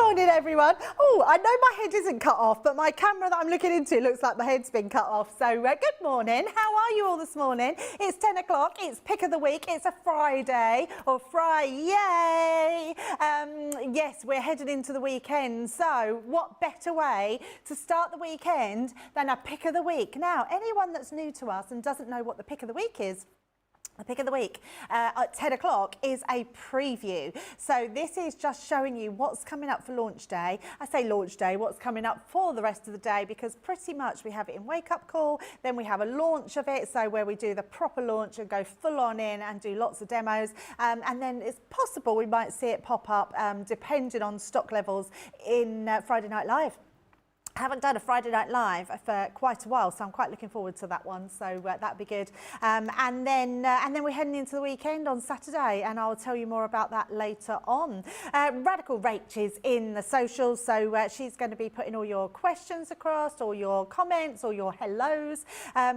morning, everyone. Oh, I know my head isn't cut off, but my camera that I'm looking into looks like my head's been cut off. So good morning. How are you all this morning? It's 10 o'clock. It's pick of the week. It's a Friday or Friday. Yes, we're heading into the weekend. So what better way to start the weekend than a pick of the week? Now, anyone that's new to us and doesn't know what the pick of the week is, the pick of the week at 10 o'clock is a preview. So this is just showing you what's coming up for launch day. I say launch day, what's coming up for the rest of the day, because pretty much we have it in wake up call, then we have a launch of it, so where we do the proper launch and go full on in and do lots of demos. And then it's possible we might see it pop up depending on stock levels in Friday Night Live. I haven't done a Friday Night Live for quite a while, so I'm quite looking forward to that one. So that'd be good. And then we're heading into the weekend on Saturday, and I'll tell you more about that later on. Radical Rach is in the socials, so she's going to be putting all your questions across, all your comments, all your hellos.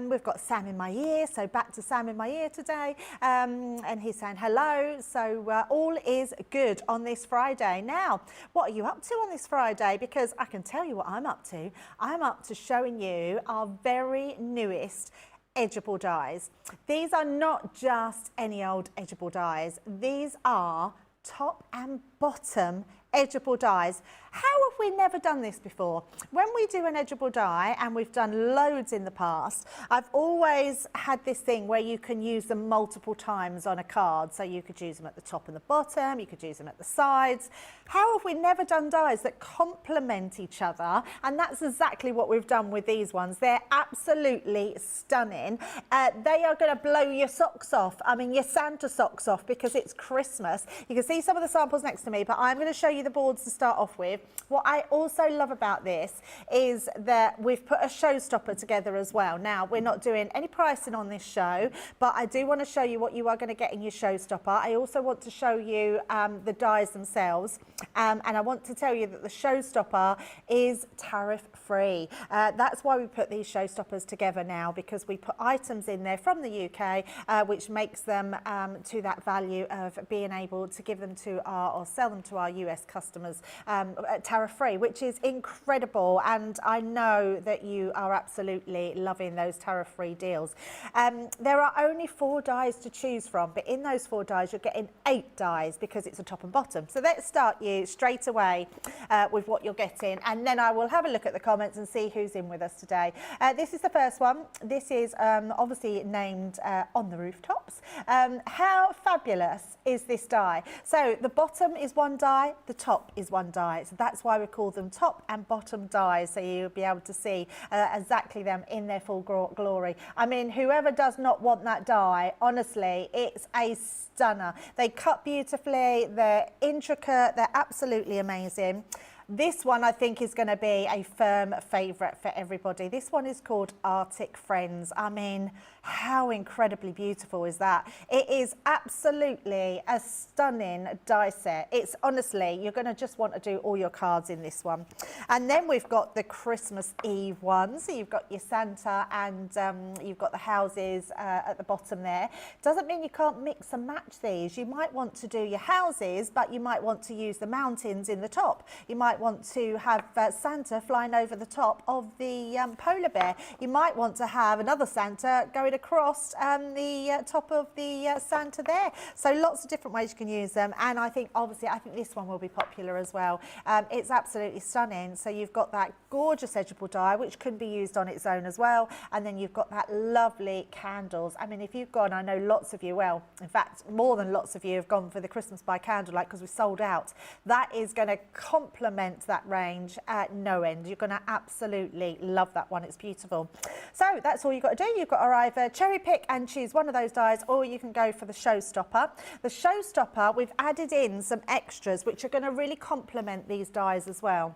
We've got Sam in my ear, so back to Sam in my ear today, and he's saying hello. So all is good on this Friday. Now, what are you up to on this Friday? Because I can tell you what I'm up to. I'm up to showing you our very newest edgeable dies. These are not just any old edgeable dies. These are top and bottom edgeable dies. How have we never done this before? When we do an edgeable die, and we've done loads in the past, I've always had this thing where you can use them multiple times on a card. So you could use them at the top and the bottom, you could use them at the sides. How have we never done dies that complement each other? And that's exactly what we've done with these ones. They're absolutely stunning. They are going to blow your socks off. I mean, your Santa socks off, because it's Christmas. You can see some of the samples next to me, but I'm going to show you the boards to start off with. What I also love about this is that we've put a showstopper together as well. Now, we're not doing any pricing on this show, but I do want to show you what you are going to get in your showstopper. I also want to show you the dies themselves, and I want to tell you that the showstopper is tariff free. That's why we put these showstoppers together now, because we put items in there from the UK, which makes them to that value of being able to give them to our, or sell them to our US customers tariff free, which is incredible. And I know that you are absolutely loving those tariff free deals. There are only 4 dies to choose from, but in those 4 dies you're getting 8 dies because it's a top and bottom. So let's start you straight away with what you're getting, and then I will have a look at the comments and see who's in with us today. This is the first one. This is obviously named On the Rooftops. How fabulous is this die? So the bottom is 1 die, the top is 1 die. So that's why we call them top and bottom dies, so you'll be able to see exactly them in their full glory. I mean, whoever does not want that die, honestly, it's a stunner. They cut beautifully, they're intricate, they're absolutely amazing. This one, I think, is going to be a firm favourite for everybody. This one is called Arctic Friends. I mean, how incredibly beautiful is that? It is absolutely a stunning die set. It's honestly, you're going to just want to do all your cards in this one. And then we've got the Christmas Eve one. So you've got your Santa and you've got the houses at the bottom there. Doesn't mean you can't mix and match these. You might want to do your houses, but you might want to use the mountains in the top. You might want to have Santa flying over the top of the polar bear. You might want to have another Santa going across the top of the Santa there. So lots of different ways you can use them, and I think obviously this one will be popular as well. It's absolutely stunning. So you've got that gorgeous edgeable die, which can be used on its own as well, and then you've got that lovely candles. I mean, if you've gone, I know lots of you, well, in fact more than lots of you have gone for the Christmas by candlelight because we sold out. That is going to complement that range at no end. You're going to absolutely love that one. It's beautiful. So that's all you've got to do. You've got to either cherry pick and choose one of those dies, or you can go for the showstopper. The showstopper, we've added in some extras which are going to really complement these dies as well.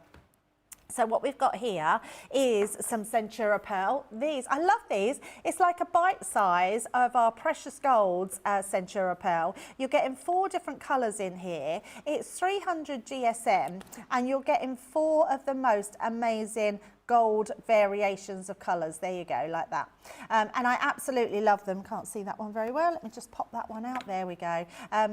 So what we've got here is some Centura Pearl. These, I love these. It's like a bite size of our Precious Golds Centura Pearl. You're getting 4 different colours in here. It's 300 GSM, and you're getting 4 of the most amazing gold variations of colours. There you go, like that. And I absolutely love them. Can't see that one very well. Let me just pop that one out. There we go.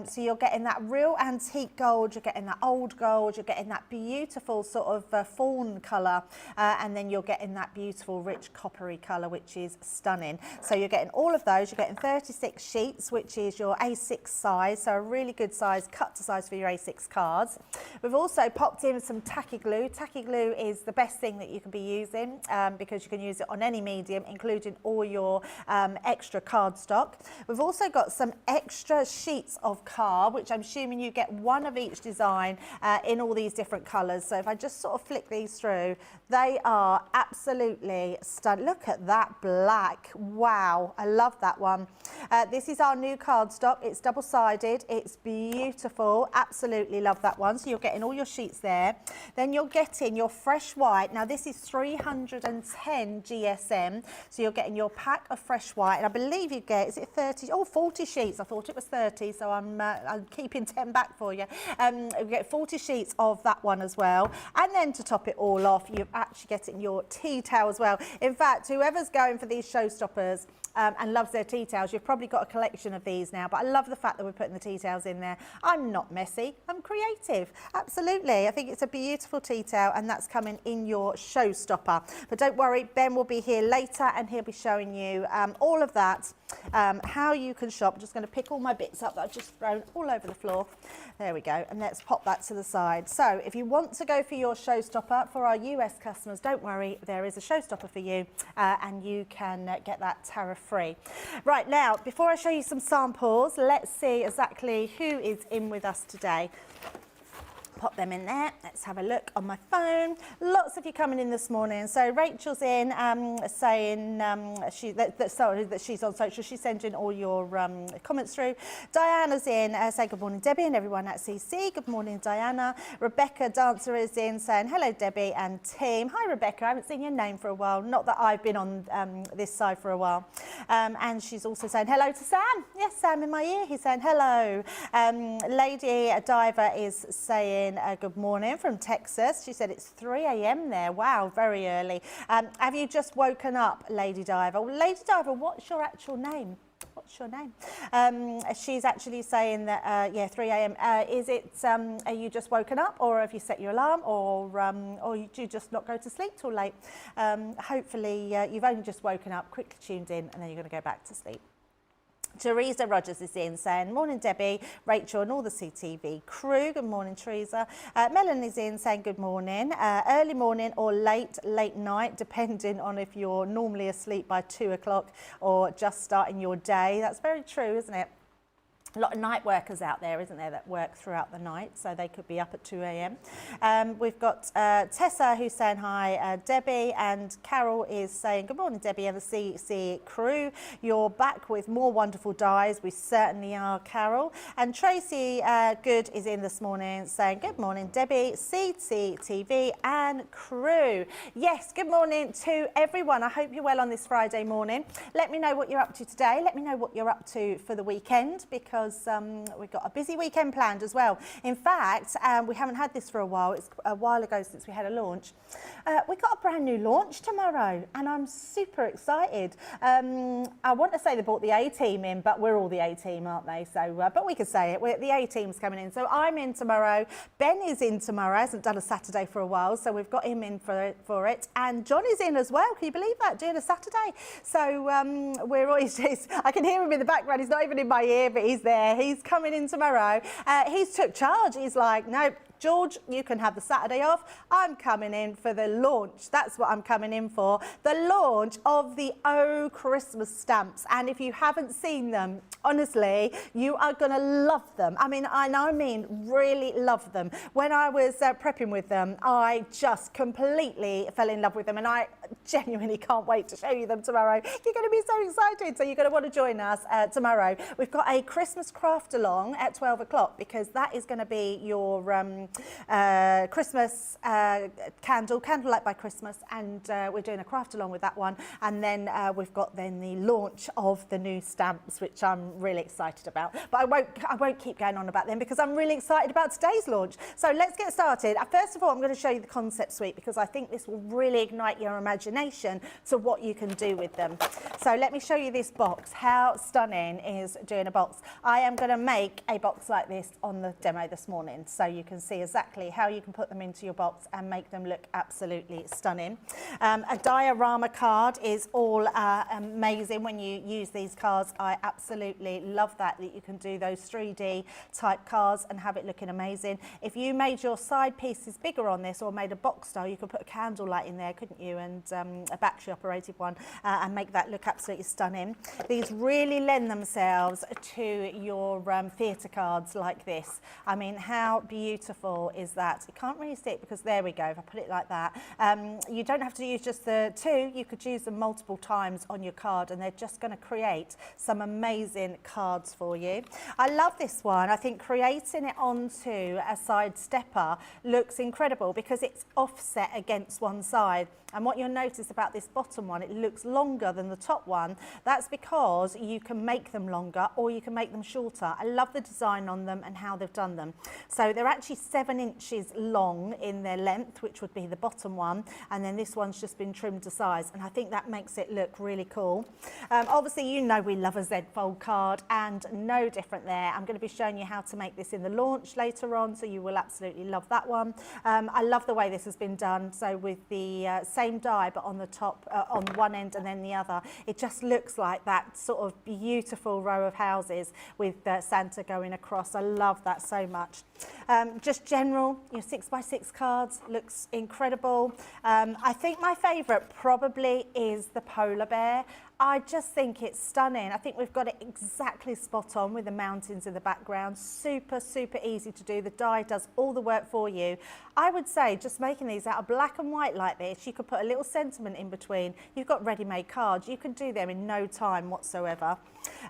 So you're getting that real antique gold, you're getting that old gold, you're getting that beautiful sort of fawn colour, and then you're getting that beautiful rich coppery colour, which is stunning. So you're getting all of those. You're getting 36 sheets, which is your A6 size, so a really good size, cut to size for your A6 cards. We've also popped in some tacky glue. Tacky glue is the best thing that you can be using because you can use it on any medium, including all your extra cardstock. We've also got some extra sheets of card, which I'm assuming you get one of each design in all these different colours. So if I just sort of flick these through, they are absolutely stunning. Look at that black. Wow, I love that one. This is our new cardstock. It's double-sided. It's beautiful. Absolutely love that one. So you're getting all your sheets there. Then you're getting your fresh white. Now this is 310 GSM. So you're getting your pack of fresh white. And I believe you get, is it 30? Oh, 40 sheets. I thought it was 30. So I'm keeping 10 back for you. You get 40 sheets of that one as well. And then to top it all off, you're actually getting your tea towel as well. In fact, whoever's going for these showstoppers and loves their tea towels, you've probably got a collection of these now, but I love the fact that we're putting the tea towels in there. I'm not messy, I'm creative. Absolutely, I think it's a beautiful tea towel, and that's coming in your showstopper. But don't worry, Ben will be here later and he'll be showing you all of that, how you can shop. I'm just going to pick all my bits up that I've just thrown all over the floor. There we go, and let's pop that to the side. So if you want to go for your showstopper, for our US customers, don't worry, there is a showstopper for you, and you can get that tariff free. Right, now, before I show you some samples, let's see exactly who is in with us today. Pop them in there. Let's have a look on my phone. Lots of you coming in this morning. So Rachel's in saying that she's on social. She's sending all your comments through. Diana's in saying good morning, Debbie, and everyone at CC. Good morning, Diana. Rebecca Dancer is in saying hello, Debbie and team. Hi, Rebecca. I haven't seen your name for a while. Not that I've been on this side for a while. And she's also saying hello to Sam. Yes, Sam in my ear. He's saying hello. Lady Diver is saying good morning from Texas. She said it's 3 a.m. there. Wow, very early. Have you just woken up, Lady Diver? Well, Lady Diver, what's your actual name? What's your name? She's actually saying that, yeah, 3 a.m. Is it, are you just woken up, or have you set your alarm, or do you just not go to sleep till late? Hopefully you've only just woken up, quickly tuned in, and then you're going to go back to sleep. Teresa Rogers is in saying, morning Debbie, Rachel and all the CTV crew. Good morning, Teresa. Melanie's in saying good morning. Early morning or late night, depending on if you're normally asleep by 2 o'clock or just starting your day. That's very true, isn't it? A lot of night workers out there, isn't there, that work throughout the night, so they could be up at 2 a.m. We've got Tessa who's saying hi, Debbie, and Carol is saying good morning, Debbie and the CC crew. You're back with more wonderful dies. We certainly are, Carol. And Tracy Good is in this morning saying good morning, Debbie, CCTV and crew. Yes, good morning to everyone. I hope you're well on this Friday morning. Let me know what you're up to today. Let me know what you're up to for the weekend, because we've got a busy weekend planned as well. In fact, we haven't had this for a while. It's a while ago since we had a launch. We've got a brand new launch tomorrow, and I'm super excited. I want to say they brought the A-team in, but we're all the A-team, aren't they? So, but we could say it. The A-team's coming in. So I'm in tomorrow. Ben is in tomorrow. Hasn't done a Saturday for a while, so we've got him in for it. And John is in as well. Can you believe that? Doing a Saturday. So we're always I can hear him in the background. He's not even in my ear, but he's there. He's coming in tomorrow. He's took charge. He's like, no, George, you can have the Saturday off. I'm coming in for the launch. That's what I'm coming in for. The launch of the O Christmas stamps. And if you haven't seen them, honestly, you are going to love them. I mean, really love them. When I was prepping with them, I just completely fell in love with them. And genuinely can't wait to show you them tomorrow. You're going to be so excited, so you're going to want to join us tomorrow. We've got a Christmas craft along at 12 o'clock because that is going to be your Christmas candlelight by Christmas, and we're doing a craft along with that one. And then we've got then the launch of the new stamps, which I'm really excited about. But I won't keep going on about them because I'm really excited about today's launch. So let's get started. First of all, I'm going to show you the concept suite because I think this will really ignite your imagination to what you can do with them. So let me show you this box. How stunning is doing a box? I am going to make a box like this on the demo this morning, so you can see exactly how you can put them into your box and make them look absolutely stunning. A diorama card is all amazing when you use these cards. I absolutely love that you can do those 3D type cards and have it looking amazing. If you made your side pieces bigger on this or made a box style, you could put a candle light in there, couldn't you, and a battery operated one, and make that look absolutely stunning. These really lend themselves to your theatre cards like this. I mean, how beautiful is that? You can't really see it because there we go, if I put it like that. You don't have to use just the two, you could use them multiple times on your card, and they're just going to create some amazing cards for you. I love this one. I think creating it onto a side stepper looks incredible because it's offset against one side. And what you'll notice about this bottom one, it looks longer than the top one. That's because you can make them longer or you can make them shorter. I love the design on them and how they've done them. So they're actually 7 inches long in their length, which would be the bottom one. And then this one's just been trimmed to size. And I think that makes it look really cool. Obviously, you know we love a Z fold card, and no different there. I'm going to be showing you how to make this in the launch later on, so you will absolutely love that one. I love the way this has been done. So with the same die, but on the top, on one end and then the other, it just looks like that sort of beautiful row of houses with Santa going across. I love that so much. Just general, your 6x6 cards looks incredible. I think my favourite probably is the polar bear. I just think it's stunning. I think we've got it exactly spot on with the mountains in the background. Super, super easy to do. The die does all the work for you. I would say just making these out of black and white like this, you could put a little sentiment in between. You've got ready-made cards. You can do them in no time whatsoever.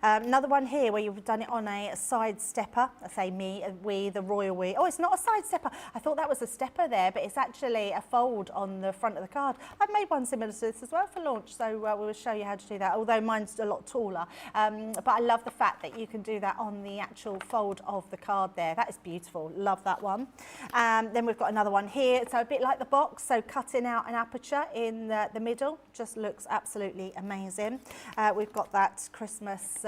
Another one here where you've done it on a side stepper. I say me, we, the royal we. Oh, it's not a side stepper. I thought that was a stepper there, but it's actually a fold on the front of the card. I've made one similar to this as well for launch, so we will show you how to do that, although mine's a lot taller. But I love the fact that you can do that on the actual fold of the card there. That is beautiful. Love that one. Then we've got another one here. So a bit like the box, so cutting out an aperture in the middle just looks absolutely amazing. We've got that Christmas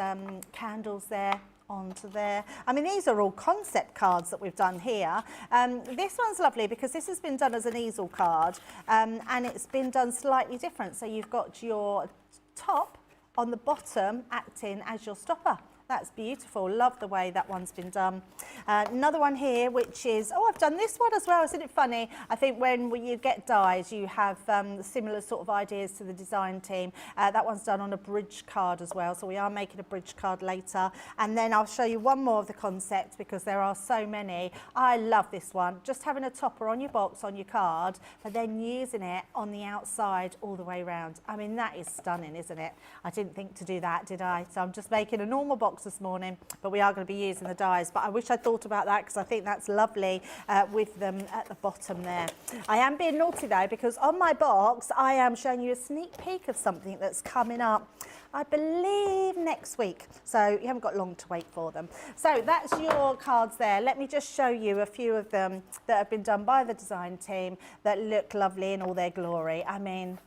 candles there onto there. I mean, these are all concept cards that we've done here. This one's lovely because this has been done as an easel card, and it's been done slightly different. So you've got your top on the bottom acting as your stopper. That's beautiful. Love the way that one's been done. Another one here, which is, oh, I've done this one as well. Isn't it funny? I think when you get dies, you have similar sort of ideas to the design team. That one's done on a bridge card as well. So we are making a bridge card later. And then I'll show you one more of the concepts because there are so many. I love this one. Just having a topper on your box, on your card, but then using it on the outside all the way around. I mean, that is stunning, isn't it? I didn't think to do that, did I? So I'm just making a normal box this morning, but we are going to be using the dies. But I wish I'd thought about that because I think that's lovely with them at the bottom there. I am being naughty though because on my box I am showing you a sneak peek of something that's coming up, I believe, next week. So you haven't got long to wait for them. So that's your cards there. Let me just show you a few of them that have been done by the design team that look lovely in all their glory. I mean,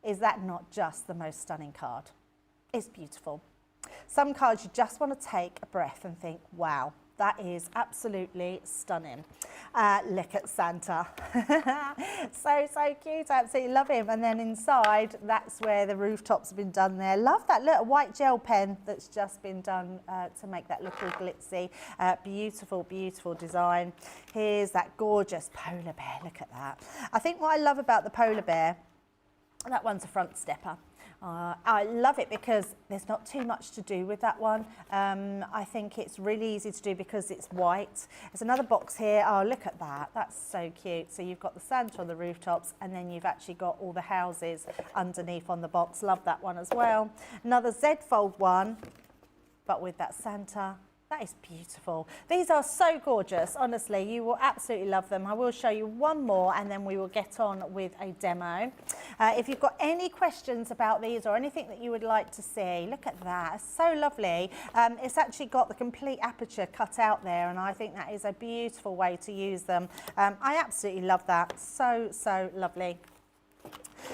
is that not just the most stunning card? It's beautiful. Some cards you just want to take a breath and think, wow, that is absolutely stunning. Look at Santa. So cute. I absolutely love him. And then inside, that's where the rooftops have been done there. Love that little white gel pen that's just been done to make that look all glitzy. Beautiful, beautiful design. Here's that gorgeous polar bear. Look at that. I think what I love about the polar bear, that one's a front stepper. I love it because there's not too much to do with that one. I think it's really easy to do because it's white. There's another box here. Oh, look at that. That's so cute. So you've got the Santa on the rooftops, and then you've actually got all the houses underneath on the box. Love that one as well. Another Z-fold one, but with that Santa. That is beautiful. These are so gorgeous. Honestly, you will absolutely love them. I will show you one more and then we will get on with a demo. If you've got any questions about these or anything that you would like to see, look at that. It's so lovely. It's actually got the complete aperture cut out there, and I think that is a beautiful way to use them. I absolutely love that. So, so lovely.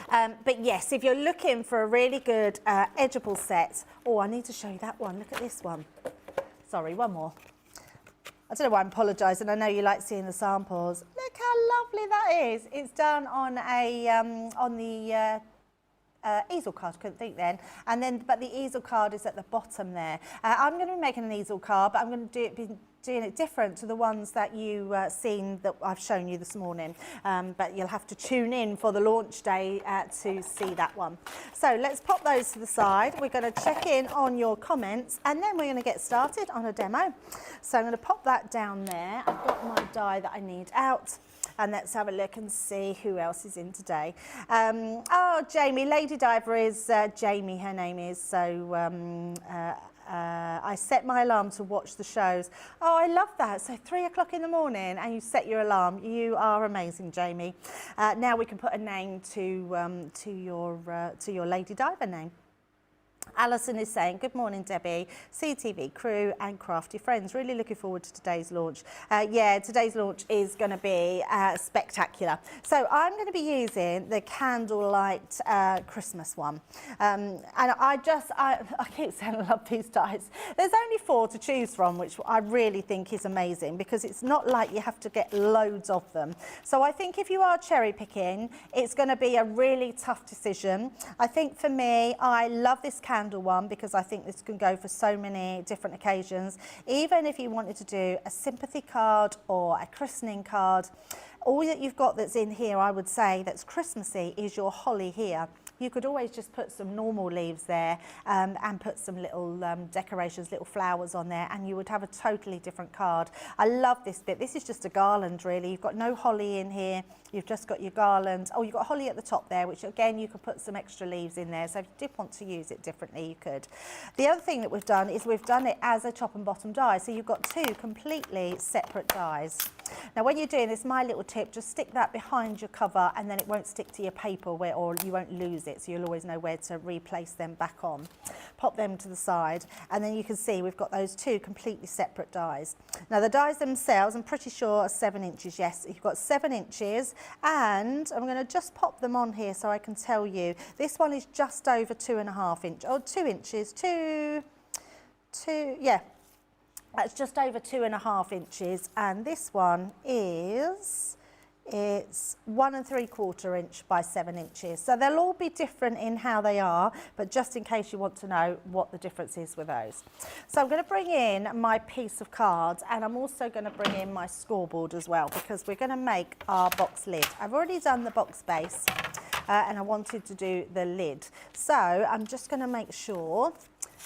But yes, if you're looking for a really good edgeable set, oh, I need to show you that one. Look at this one. Sorry, one more. I don't know why I'm apologising. I know you like seeing the samples. Look how lovely that is. It's done on the easel card. Couldn't think then. But the easel card is at the bottom there. I'm going to be making an easel card, but I'm going to be doing it different to the ones that you seen that I've shown you this morning. But you'll have to tune in for the launch day to see that one. So let's pop those to the side. We're going to check in on your comments, and then we're going to get started on a demo. So I'm going to pop that down there. I've got my die that I need out. And let's have a look and see who else is in today. Oh, Jamie, Lady Diver is Jamie, her name is. So I set my alarm to watch the shows. Oh, I love that. So 3 o'clock in the morning and you set your alarm. You are amazing, Jamie. Now we can put a name to your Lady Diver name. Alison is saying, good morning, Debbie, CTV crew and crafty friends. Really looking forward to today's launch. Yeah, today's launch is going to be spectacular. So I'm going to be using the candlelight Christmas one. And I keep saying I love these dies. There's only 4 to choose from, which I really think is amazing because it's not like you have to get loads of them. So I think if you are cherry picking, it's going to be a really tough decision. I think for me, I love this candle one because I think this can go for so many different occasions. Even if you wanted to do a sympathy card or a christening card, all that you've got that's in here, I would say, that's Christmassy is your holly here. You could always just put some normal leaves there and put some little decorations, little flowers on there, and you would have a totally different card. I love this bit. This is just a garland, really. You've got no holly in here. You've just got your garland. Oh, you've got holly at the top there, which again, you could put some extra leaves in there. So if you did want to use it differently, you could. The other thing that we've done is we've done it as a top and bottom die. So you've got 2 completely separate dies. Now, when you're doing this, my little tip, just stick that behind your cover and then it won't stick to your paper or you won't lose it. So you'll always know where to replace them back on. Pop them to the side and then you can see we've got those 2 completely separate dies. Now, the dies themselves, I'm pretty sure are 7 inches. Yes, you've got 7 inches and I'm going to just pop them on here so I can tell you. This one is just over 2.5 inches, or 2 inches, yeah. That's just over 2.5 inches, and this one is, it's 1 3/4 inch by 7 inches. So they'll all be different in how they are, but just in case you want to know what the difference is with those. So I'm going to bring in my piece of cards, and I'm also going to bring in my scoreboard as well, because we're going to make our box lid. I've already done the box base, and I wanted to do the lid. So I'm just going to make sure,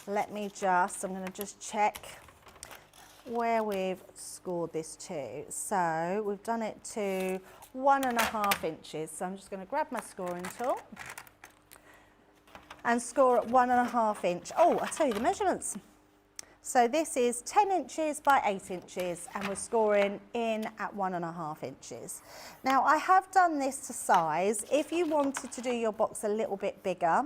I'm going to just check where we've scored this to. So we've done it to 1.5 inches. So I'm just going to grab my scoring tool and score at 1.5 inch. Oh, I'll tell you the measurements. So this is 10 inches by 8 inches and we're scoring in at 1.5 inches. Now I have done this to size. If you wanted to do your box a little bit bigger,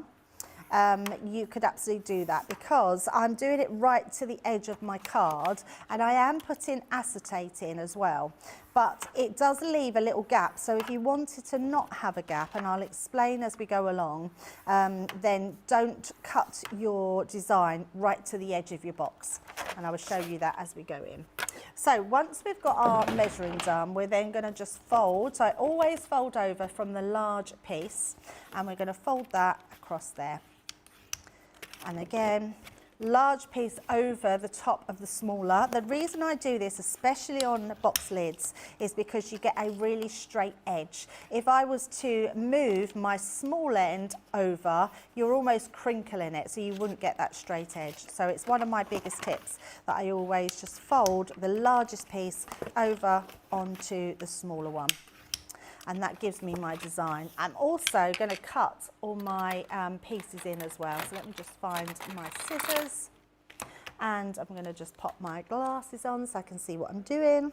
you could absolutely do that because I'm doing it right to the edge of my card and I am putting acetate in as well, but it does leave a little gap. So if you wanted to not have a gap, and I'll explain as we go along, then don't cut your design right to the edge of your box, and I will show you that as we go in. So once we've got our measuring done, we're then going to just fold. So I always fold over from the large piece and we're going to fold that across there. And again, large piece over the top of the smaller. The reason I do this, especially on box lids, is because you get a really straight edge. If I was to move my small end over, you're almost crinkling it, so you wouldn't get that straight edge. So it's one of my biggest tips, that I always just fold the largest piece over onto the smaller one. And that gives me my design. I'm also going to cut all my pieces in as well. So let me just find my scissors, and I'm going to just pop my glasses on so I can see what I'm doing.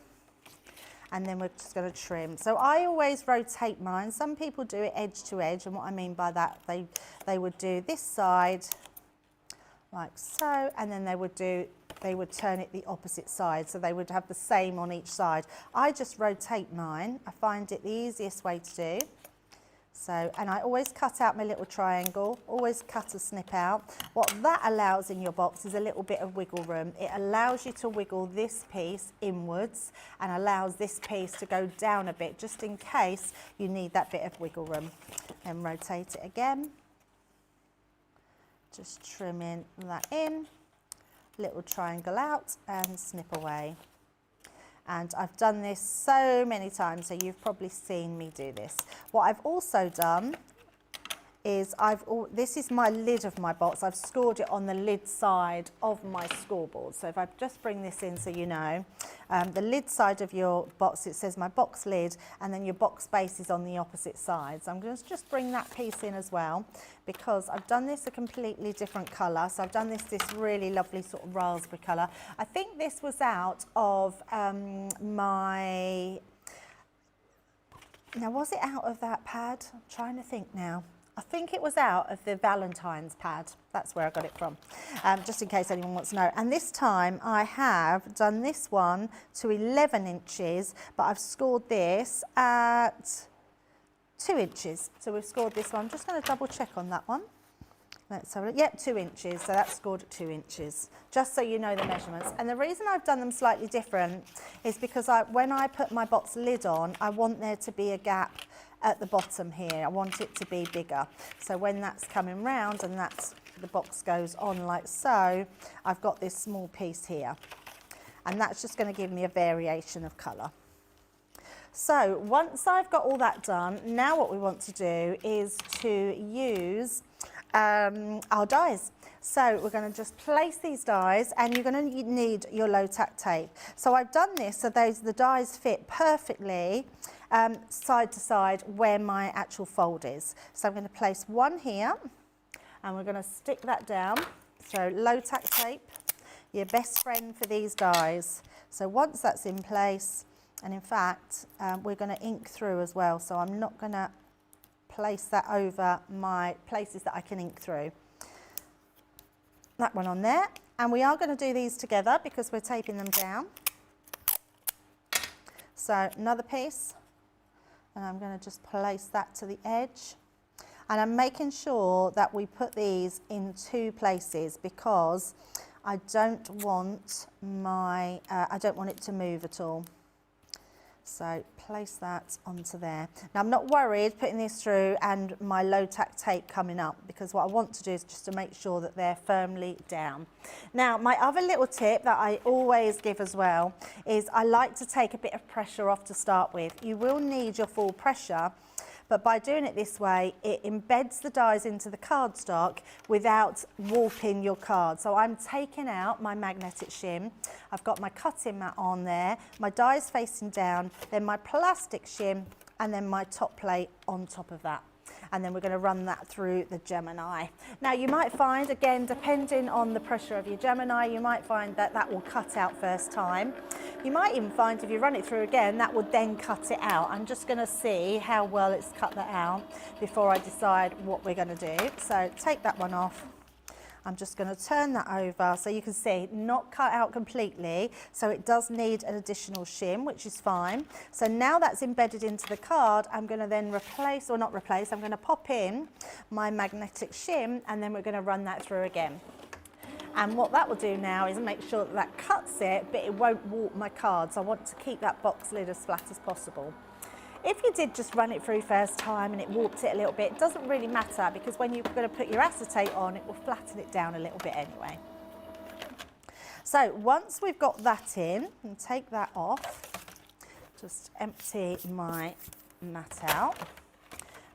And then we're just going to trim. So I always rotate mine. Some people do it edge to edge, and what I mean by that, they would do this side like so, and then they would turn it the opposite side, so they would have the same on each side. I just rotate mine. I find it the easiest way to do. So, and I always cut out my little triangle, always cut a snip out. What that allows in your box is a little bit of wiggle room. It allows you to wiggle this piece inwards and allows this piece to go down a bit, just in case you need that bit of wiggle room. Then rotate it again. Just trimming that in, little triangle out and snip away. And I've done this so many times, so you've probably seen me do this. What I've also done is this is my lid of my box. I've scored it on the lid side of my scoreboard. So if I just bring this in so you know, the lid side of your box, it says my box lid, and then your box base is on the opposite side. So I'm going to just bring that piece in as well, because I've done this a completely different colour. So I've done this really lovely sort of raspberry colour. I think this was out of now was it out of that pad? I'm trying to think now. I think it was out of the Valentine's pad. That's where I got it from, just in case anyone wants to know. And this time I have done this one to 11 inches, but I've scored this at 2 inches. So we've scored this one. I'm just going to double check on that one. Let's have a look. Yep, 2 inches. So that's scored at 2 inches, just so you know the measurements. And the reason I've done them slightly different is because when I put my box lid on, I want there to be a gap at the bottom here. I want it to be bigger. So when that's coming round and the box goes on like so, I've got this small piece here. And that's just going to give me a variation of colour. So once I've got all that done, now what we want to do is to use our dies. So we're going to just place these dies, and you're going to need your low tack tape. So I've done this so the dies fit perfectly side to side where my actual fold is. So I'm going to place one here, and we're going to stick that down. So low tack tape, your best friend for these dies. So once that's in place, and in fact we're going to ink through as well, so I'm not going to place that over my places that I can ink through. That one on there, and we are going to do these together because we're taping them down. So another piece, and I'm going to just place that to the edge, and I'm making sure that we put these in 2 places because I don't want it to move at all. So place that onto there. Now I'm not worried putting this through and my low tack tape coming up, because what I want to do is just to make sure that they're firmly down. Now my other little tip that I always give as well is I like to take a bit of pressure off to start with. You will need your full pressure, but by doing it this way, it embeds the dies into the cardstock without warping your card. So I'm taking out my magnetic shim. I've got my cutting mat on there, my dies facing down, then my plastic shim, and then my top plate on top of that. And then we're going to run that through the Gemini. Now you might find, again, depending on the pressure of your Gemini, you might find that that will cut out first time. You might even find if you run it through again, that would then cut it out. I'm just going to see how well it's cut that out before I decide what we're going to do. So take that one off. I'm just going to turn that over so you can see not cut out completely, so it does need an additional shim, which is fine. So now that's embedded into the card, I'm going to then replace, or not replace, I'm going to pop in my magnetic shim, and then we're going to run that through again. And what that will do now is make sure that that cuts it, but it won't warp my card. So I want to keep that box lid as flat as possible. If you did just run it through first time and it warped it a little bit, it doesn't really matter, because when you're going to put your acetate on, it will flatten it down a little bit anyway. So once we've got that in, and take that off, just empty my mat out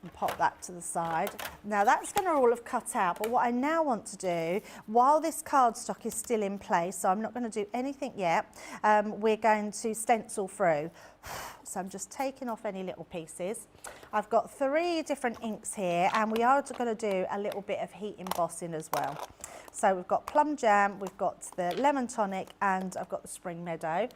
and pop that to the side. Now that's going to all have cut out, but what I now want to do, while this cardstock is still in place, so I'm not going to do anything yet, we're going to stencil through. So I'm just taking off any little pieces. I've got 3 different inks here, and we are going to do a little bit of heat embossing as well. So we've got Plum Jam, we've got the Lemon Tonic, and I've got the Spring Meadow.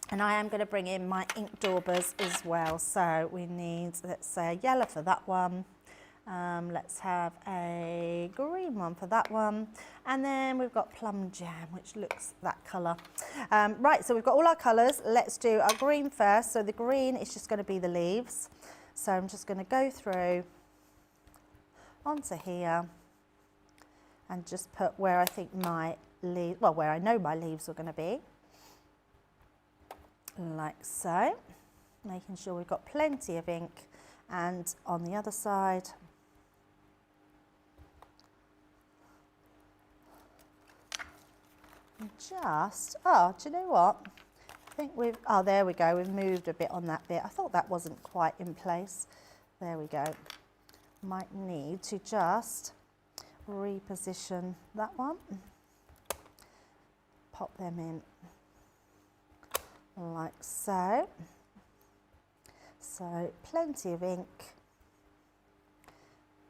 And I am going to bring in my ink daubers as well. So we need, let's say, a yellow for that one. Let's have a green one for that one. And then we've got Plum Jam, which looks that colour. Right, so we've got all our colours. Let's do our green first. So the green is just going to be the leaves. So I'm just going to go through onto here and just put where I think my leaves, well, where I know my leaves are going to be. Like so, making sure we've got plenty of ink, and on the other side just, oh, do you know what, I think we've, oh, there we go, we've moved a bit on that bit. I thought that wasn't quite in place. There we go. Might need to just reposition that one, pop them in like so. So plenty of ink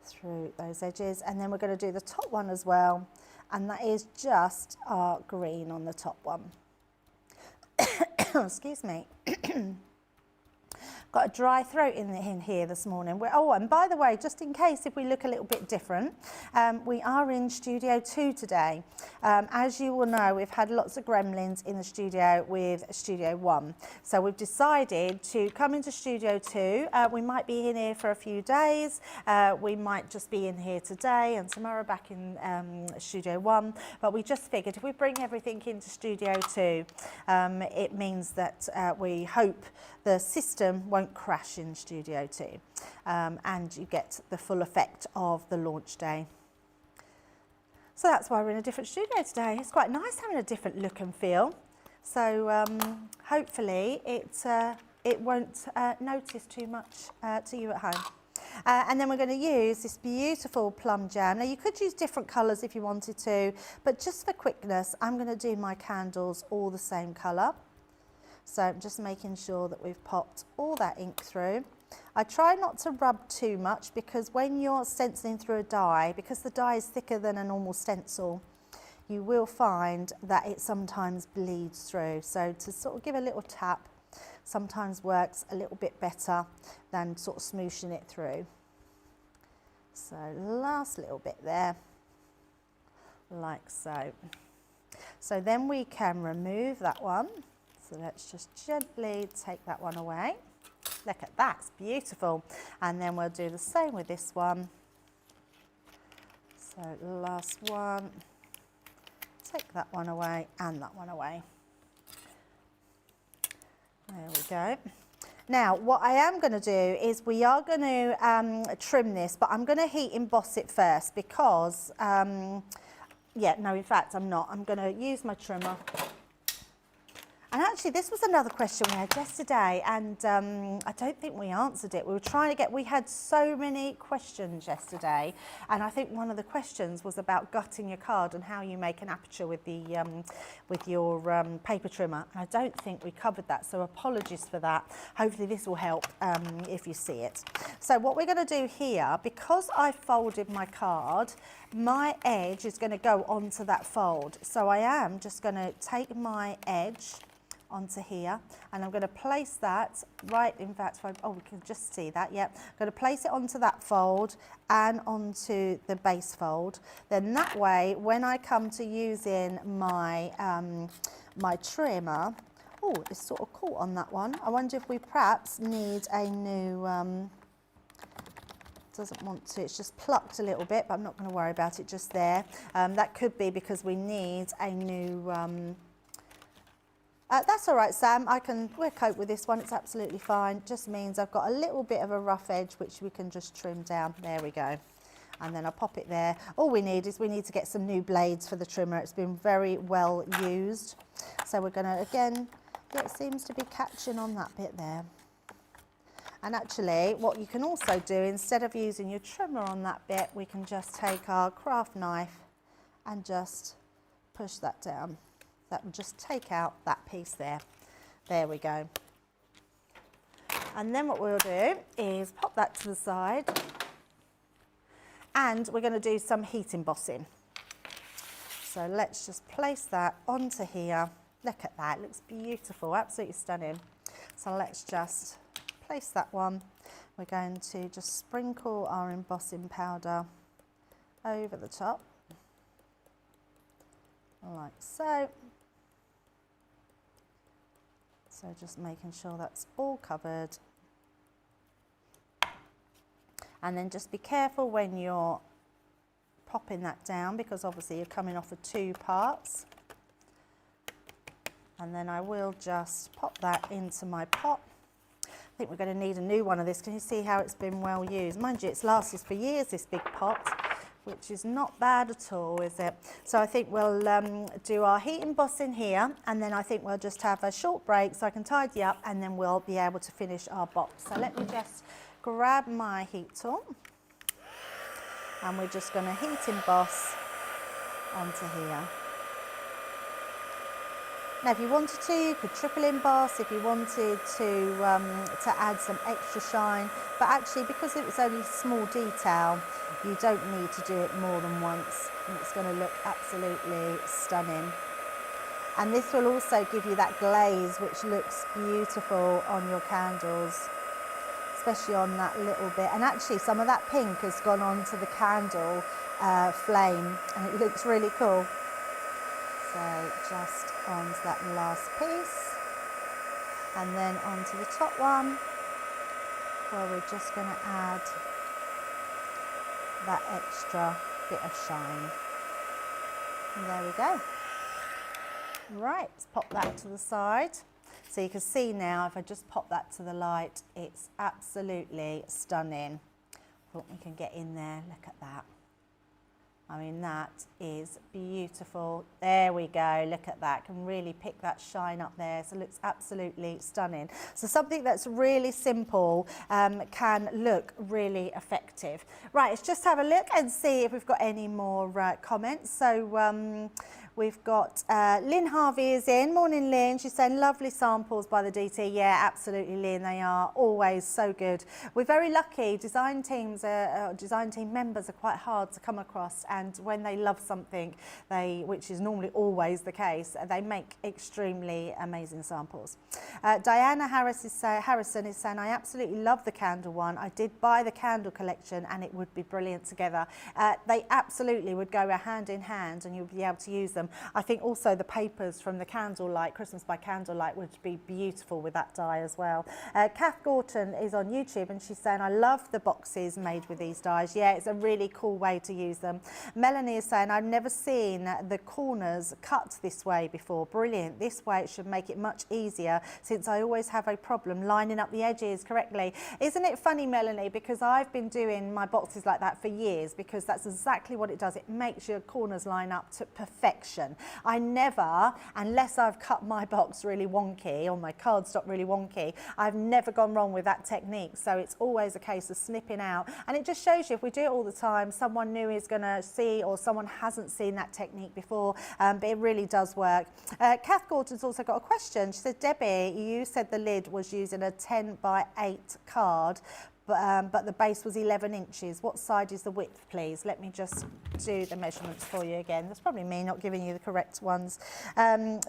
through those edges, and then we're going to do the top one as well, and that is just our green on the top one. Excuse me. Got a dry throat in here this morning. Oh, and by the way, just in case if we look a little bit different, we are in Studio 2 today. As you will know, we've had lots of gremlins in the studio with Studio 1. So we've decided to come into Studio 2. We might be in here for a few days. We might just be in here today and tomorrow back in Studio 1. But we just figured if we bring everything into Studio 2, it means that we hope the system won't crash in Studio 2, and you get the full effect of the launch day. So that's why we're in a different studio today. It's quite nice having a different look and feel. So hopefully it won't notice too much to you at home. And then we're going to use this beautiful Plum Jam. Now you could use different colours if you wanted to, but just for quickness, I'm going to do my candles all the same colour. So I'm just making sure that we've popped all that ink through. I try not to rub too much, because when you're stenciling through a die, because the die is thicker than a normal stencil, you will find that it sometimes bleeds through. So to sort of give a little tap sometimes works a little bit better than sort of smooshing it through. So last little bit there, like so. So then we can remove that one. So let's just gently take that one away. Look at that, it's beautiful. And then we'll do the same with this one. So last one, take that one away and that one away. There we go. Now, what I am going to do is we are going to trim this, but I'm going to heat emboss it first because, yeah, no, in fact, I'm not. I'm going to use my trimmer. And actually, this was another question we had yesterday, and I don't think we answered it. We were trying to we had so many questions yesterday, and I think one of the questions was about gutting your card and how you make an aperture with the with your paper trimmer. And I don't think we covered that, so apologies for that. Hopefully this will help if you see it. So what we're going to do here, because I folded my card, my edge is going to go onto that fold. So I am just going to take my edge onto here, and I'm going to place that right, in fact, oh, we can just see that, yeah. I'm going to place it onto that fold and onto the base fold. Then that way, when I come to using my, my trimmer, oh, it's sort of caught on that one. I wonder if we perhaps need a new, doesn't want to, it's just plucked a little bit, but I'm not going to worry about it just there. That could be because we need a new, that's all right, Sam. We'll cope with this one. It's absolutely fine. Just means I've got a little bit of a rough edge, which we can just trim down. There we go. and then I pop it there. All we need is we need to get some new blades for the trimmer. It's been very well used. So we're going to, again, it seems to be catching on that bit there. And actually, what you can also do, instead of using your trimmer on that bit, we can just take our craft knife and just push that down. That will just take out that piece there. There we go. And then what we'll do is pop that to the side, and we're going to do some heat embossing. So let's just place that onto here. Look at that, it looks beautiful, absolutely stunning. So let's just place that one. We're going to just sprinkle our embossing powder over the top, like so. So just making sure that's all covered. And then just be careful when you're popping that down, because obviously you're coming off of two parts. And then I will just pop that into my pot. I think we're going to need a new one of this. Can you see how it's been well used? Mind you, it's lasted for years, this big pot, which is not bad at all, is it? So I think we'll do our heat embossing here, and then I think we'll just have a short break so I can tidy up, and then we'll be able to finish our box. So let me just grab my heat tool, and we're just going to heat emboss onto here. Now, if you wanted to, you could triple emboss if you wanted to add some extra shine, but actually, because it's only small detail, you don't need to do it more than once, and it's going to look absolutely stunning. And this will also give you that glaze, which looks beautiful on your candles, especially on that little bit. And actually, some of that pink has gone onto the candle flame, and it looks really cool. So just onto that last piece, and then onto the top one, where we're just going to add that extra bit of shine. And there we go. Right, let's pop that to the side. So you can see now, if I just pop that to the light, it's absolutely stunning. I thought we can get in there, look at that. I mean, that is beautiful. There we go, look at that. Can really pick that shine up there. So it looks absolutely stunning. So something that's really simple can look really effective. Right, let's just have a look and see if we've got any more comments. So we've got Lynn Harvey is in. Morning, Lynn. She's saying lovely samples by the DT. Yeah, absolutely, Lynn. They are always so good. We're very lucky. Design team members are quite hard to come across, and when they love something, which is normally always the case, they make extremely amazing samples. Diana Harrison is saying, I absolutely love the candle one. I did buy the candle collection, and it would be brilliant together. They absolutely would go hand in hand, and you'll be able to use them. I think also the papers from the candlelight, Christmas by Candlelight, would be beautiful with that die as well. Kath Gorton is on YouTube, and she's saying, I love the boxes made with these dies. Yeah, it's a really cool way to use them. Melanie is saying, I've never seen the corners cut this way before. Brilliant. This way it should make it much easier, since I always have a problem lining up the edges correctly. Isn't it funny, Melanie, because I've been doing my boxes like that for years, because that's exactly what it does. It makes your corners line up to perfection. I never, unless I've cut my box really wonky or my cardstock really wonky, I've never gone wrong with that technique. So it's always a case of snipping out, and it just shows you, if we do it all the time, someone new is going to see, or someone hasn't seen that technique before, but it really does work. Kath Gordon's also got a question. She said, Debbie, you said the lid was using a 10 by 8 card, but the base was 11 inches. What side is the width, please? Let me just do the measurements for you again. That's probably me not giving you the correct ones.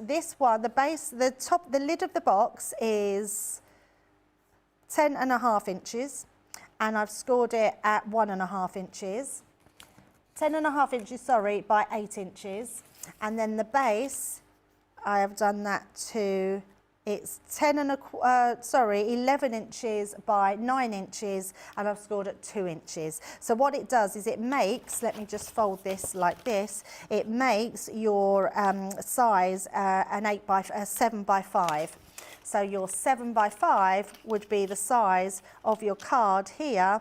This one, the base, the lid of the box is 10.5 inches, and I've scored it at 1.5 inches. 10.5 inches, sorry, by 8 inches. And then the base, I have done that to, it's 11 inches by 9 inches, and I've scored at 2 inches. So what it does is it makes, let me just fold this like this, it makes your size a 7 by 5. So your 7 by 5 would be the size of your card here,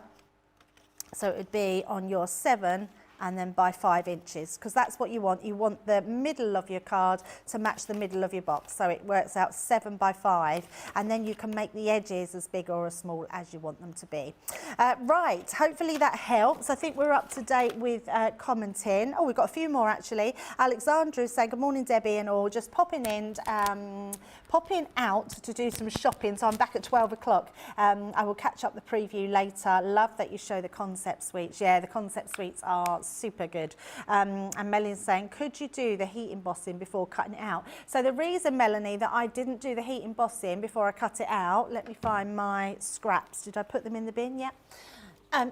So it would be on your 7 and then by 5 inches, because that's what you want. You want the middle of your card to match the middle of your box. So it works out 7 by 5, and then you can make the edges as big or as small as you want them to be. Right, hopefully that helps. I think we're up to date with commenting. Oh, we've got a few more actually. Alexandra is saying, good morning, Debbie and all, just popping in, popping out to do some shopping. So I'm back at 12 o'clock. I will catch up the preview later. Love that you show the concept suites. Yeah, the concept suites are super good. And Melanie's saying, could you do the heat embossing before cutting it out? So the reason, Melanie, that I didn't do the heat embossing before I cut it out, let me find my scraps. Did I put them in the bin? Yeah.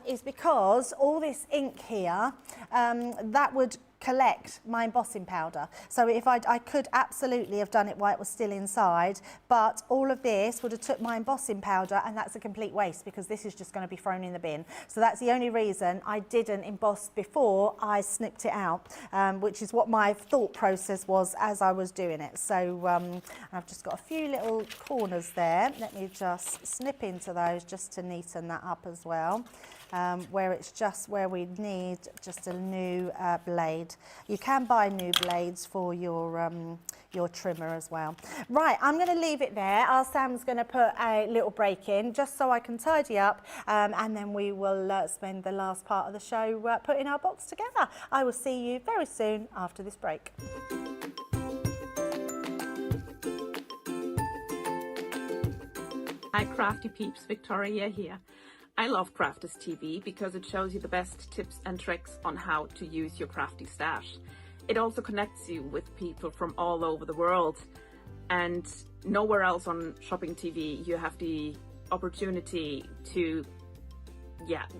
Is because all this ink here, that would collect my embossing powder. So if I could absolutely have done it while it was still inside, but all of this would have took my embossing powder, and that's a complete waste because this is just going to be thrown in the bin. So that's the only reason I didn't emboss before I snipped it out, which is what my thought process was as I was doing it. So I've just got a few little corners there. Let me just snip into those just to neaten that up as well. Where it's just where we need just a new blade. You can buy new blades for your trimmer as well. Right, I'm going to leave it there. Our Sam's going to put a little break in just so I can tidy up, and then we will spend the last part of the show putting our box together. I will see you very soon after this break. Hi Crafty peeps, Victoria here. I love Crafters TV because it shows you the best tips and tricks on how to use your crafty stash. It also connects you with people from all over the world, and nowhere else on shopping TV you have the opportunity to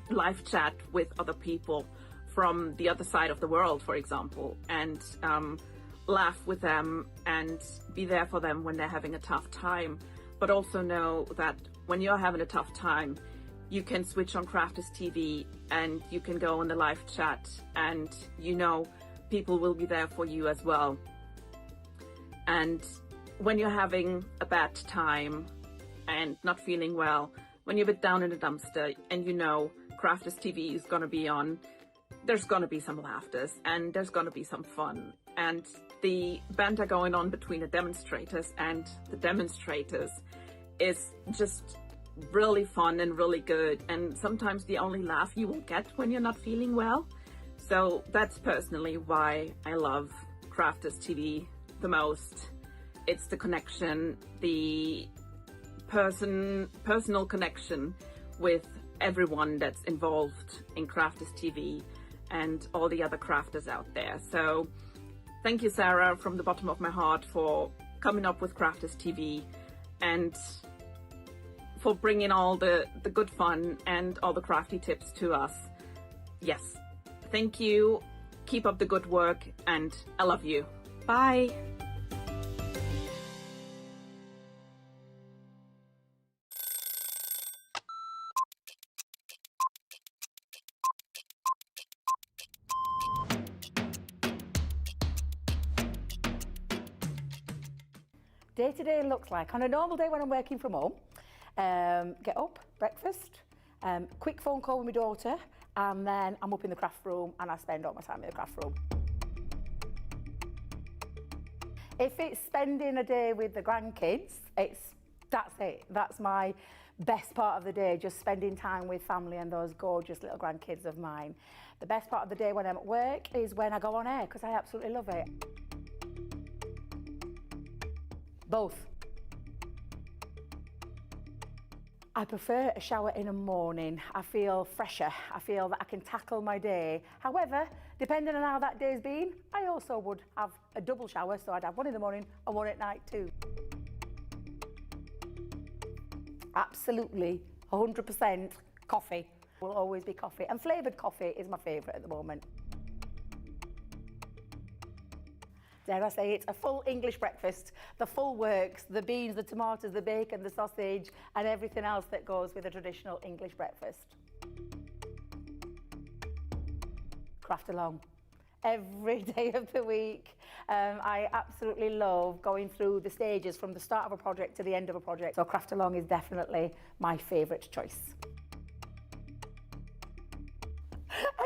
live chat with other people from the other side of the world, for example, and laugh with them and be there for them when they're having a tough time. But also know that when you're having a tough time, you can switch on Crafters TV and you can go on the live chat, and you know people will be there for you as well. And when you're having a bad time and not feeling well, when you're a bit down in the dumpster and you know Crafters TV is going to be on, there's going to be some laughters and there's going to be some fun. And the banter going on between the demonstrators and the demonstrators is just really fun and really good, and sometimes the only laugh you will get when you're not feeling well. So that's personally why I love Crafters TV the most. It's the connection, the personal connection with everyone that's involved in Crafters TV and all the other crafters out there. So thank you, Sarah, from the bottom of my heart for coming up with Crafters TV and for bringing all the good fun and all the crafty tips to us. Yes, thank you. Keep up the good work, and I love you. Bye. Day to day looks like, on a normal day when I'm working from home, get up, breakfast, quick phone call with my daughter, and then I'm up in the craft room and I spend all my time in the craft room. If it's spending a day with the grandkids, that's it. That's my best part of the day, just spending time with family and those gorgeous little grandkids of mine. The best part of the day when I'm at work is when I go on air, because I absolutely love it. Both. I prefer a shower in the morning. I feel fresher. I feel that I can tackle my day. However, depending on how that day's been, I also would have a double shower, so I'd have one in the morning and one at night too. Absolutely, 100% coffee. Will always be coffee, and flavoured coffee is my favourite at the moment. Dare I say, it's a full English breakfast, the full works, the beans, the tomatoes, the bacon, the sausage, and everything else that goes with a traditional English breakfast. Craft along. Every day of the week. I absolutely love going through the stages from the start of a project to the end of a project. So craft along is definitely my favourite choice.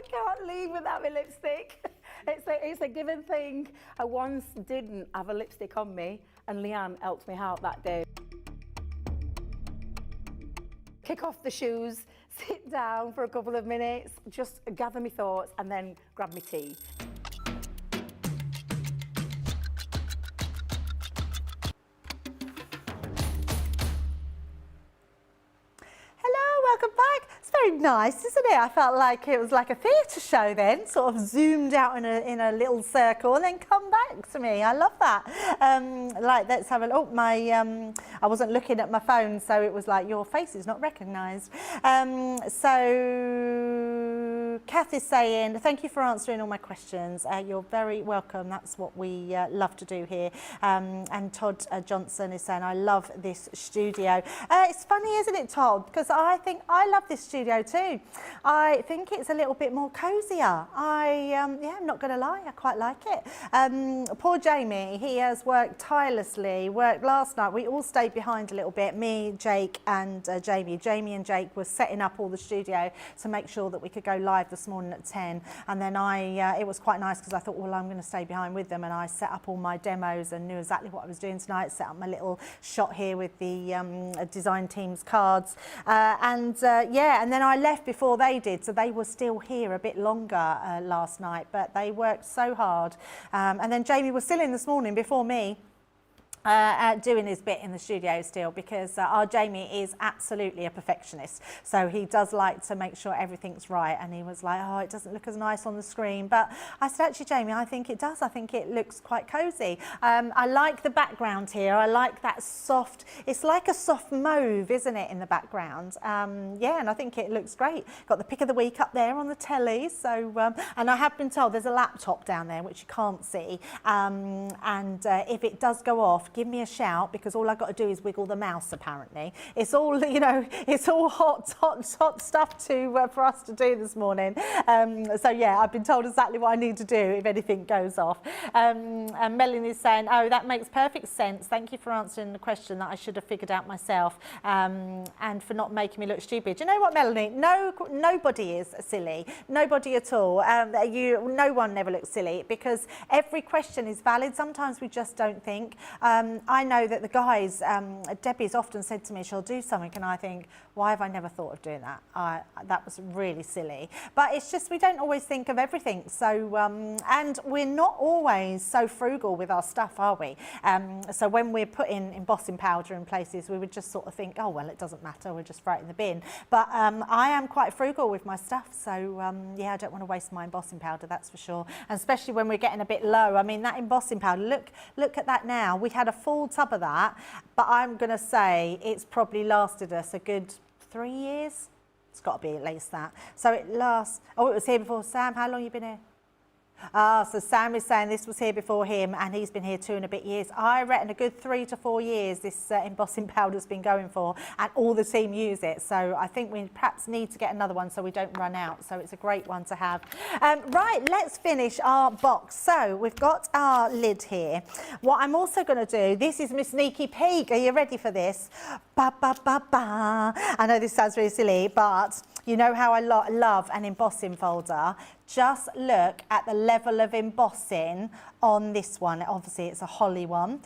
can't leave without my lipstick. It's a given thing. I once didn't have a lipstick on me, and Leanne helped me out that day. Kick off the shoes, sit down for a couple of minutes, just gather my thoughts, and then grab my tea. Hello, welcome back. It's very nice, isn't it? I felt like it was like a theatre show then, sort of zoomed out in a little circle and then come back to me. I love that. Like, let's have a look. I wasn't looking at my phone, so it was like, your face is not recognised. So Kath is saying, thank you for answering all my questions. You're very welcome. That's what we love to do here. And Todd Johnson is saying, I love this studio. It's funny, isn't it, Todd? Because I think I love this studio too. I think it's a little bit more cosier. I'm not going to lie, I quite like it. Poor Jamie, he has worked tirelessly, worked last night. We all stayed behind a little bit, me, Jake and Jamie. Jamie and Jake were setting up all the studio to make sure that we could go live this morning at 10. And then it was quite nice because I thought, well, I'm going to stay behind with them, and I set up all my demos and knew exactly what I was doing tonight, set up my little shot here with the design team's cards. And then I left before they did, so they were still here a bit longer last night, but they worked so hard. And then Jamie was still in this morning before me, doing his bit in the studio still, because our Jamie is absolutely a perfectionist, so he does like to make sure everything's right. And he was like, oh, it doesn't look as nice on the screen, but I said, actually, Jamie, I think it does. I think it looks quite cozy. I like the background here. I like that soft, it's like a soft mauve, isn't it, in the background? And I think it looks great. Got the pick of the week up there on the telly. So and I have been told there's a laptop down there which you can't see, and if it does go off, give me a shout, because all I've got to do is wiggle the mouse, apparently. It's all, it's all hot stuff for us to do this morning. So yeah, I've been told exactly what I need to do if anything goes off. And Melanie's saying, oh, that makes perfect sense. Thank you for answering the question that I should have figured out myself, and for not making me look stupid. You know what, Melanie? Nobody is silly. Nobody at all. No one never looks silly, because every question is valid. Sometimes we just don't think. I know that the guys, Debbie's often said to me, she'll do something, and I think, why have I never thought of doing that? That was really silly. But it's just, we don't always think of everything. So, and we're not always so frugal with our stuff, are we? So when we're putting embossing powder in places, we would just sort of think, oh, well, it doesn't matter, we'll just throw it in the bin. But I am quite frugal with my stuff. So I don't want to waste my embossing powder, that's for sure. And especially when we're getting a bit low. I mean, that embossing powder, look at that now. We had a full tub of that, but I'm going to say it's probably lasted us a good 3 years. It's got to be at least that. So it lasts, it was here before. Sam, how long have you been here? So Sam is saying this was here before him, and he's been here 2 and a bit years. I reckon a good 3 to 4 years this embossing powder's been going for, and all the team use it. So I think we perhaps need to get another one so we don't run out. So it's a great one to have. Right, let's finish our box. So we've got our lid here. What I'm also going to do, this is my sneaky peek. Are you ready for this? Ba, ba, ba, ba. I know this sounds really silly, but you know how I love an embossing folder. Just look at the level of embossing on this one. Obviously, it's a holly one.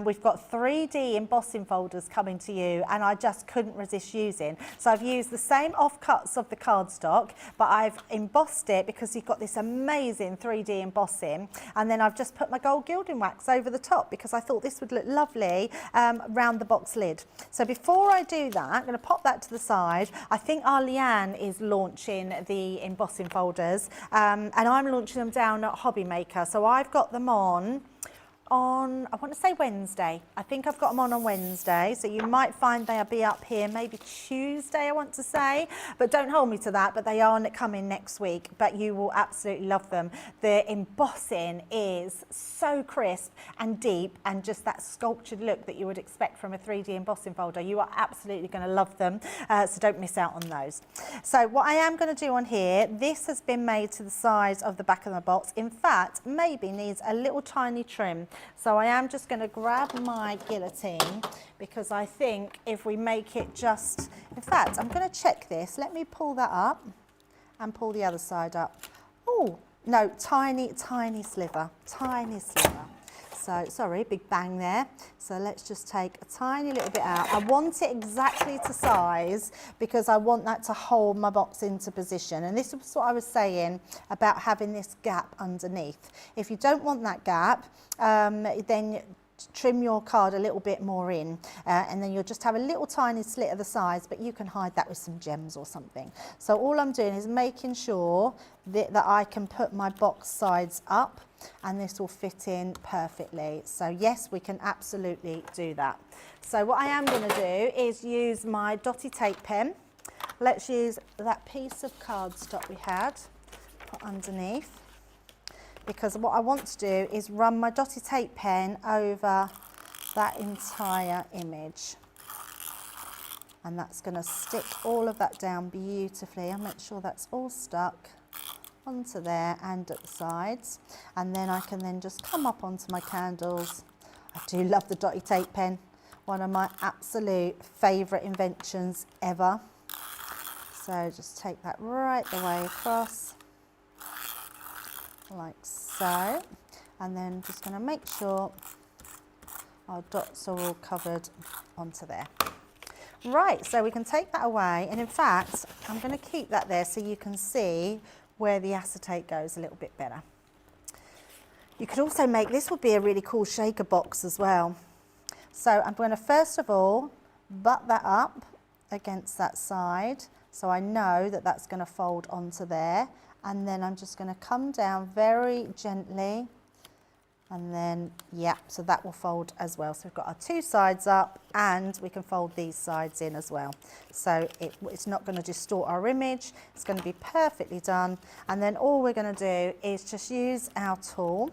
We've got 3D embossing folders coming to you, and I just couldn't resist using. So I've used the same offcuts of the cardstock, but I've embossed it because you've got this amazing 3D embossing. And then I've just put my gold gilding wax over the top because I thought this would look lovely round the box lid. So before I do that, I'm going to pop that to the side. I think our Leanne is launching the embossing folders. And I'm launching them down at Hobby Maker. So I've got them on, I want to say Wednesday. I think I've got them on Wednesday. So you might find they'll be up here maybe Tuesday, I want to say. But don't hold me to that, but they are coming next week. But you will absolutely love them. The embossing is so crisp and deep, and just that sculptured look that you would expect from a 3D embossing folder. You are absolutely going to love them. So don't miss out on those. So what I am going to do on here, this has been made to the size of the back of the box. In fact, maybe needs a little tiny trim. So I am just going to grab my guillotine, because I think if we make it just, in fact, I'm going to check this. Let me pull that up and pull the other side up. Oh, no, tiny, tiny sliver, tiny sliver. So, sorry, big bang there. So let's just take a tiny little bit out. I want it exactly to size because I want that to hold my box into position. And this is what I was saying about having this gap underneath. If you don't want that gap, then trim your card a little bit more in and then you'll just have a little tiny slit of the sides, but you can hide that with some gems or something. So all I'm doing is making sure that I can put my box sides up and this will fit in perfectly. So yes, we can absolutely do that. So what I am going to do is use my dotty tape pen. Let's use that piece of cardstock we had, put underneath, because what I want to do is run my dotty tape pen over that entire image. And that's going to stick all of that down beautifully. I'll make sure that's all stuck onto there and at the sides. And then I can then just come up onto my candles. I do love the dotty tape pen. One of my absolute favourite inventions ever. So just take that right the way across, like so, and then just going to make sure our dots are all covered onto there. Right, so we can take that away, and in fact I'm going to keep that there so you can see where the acetate goes a little bit better. You could also make, this would be a really cool shaker box as well. So I'm going to first of all butt that up against that side so I know that that's going to fold onto there. And then I'm just going to come down very gently and then, yeah, so that will fold as well. So we've got our two sides up and we can fold these sides in as well. So it's not going to distort our image. It's going to be perfectly done. And then all we're going to do is just use our tool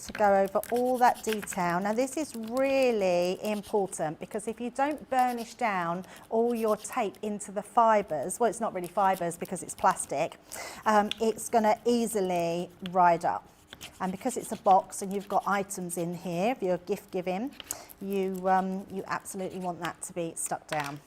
to go over all that detail. Now this is really important because if you don't burnish down all your tape into the fibres, well, it's not really fibres because it's plastic, it's going to easily ride up. And because it's a box and you've got items in here, if you're gift giving, you absolutely want that to be stuck down.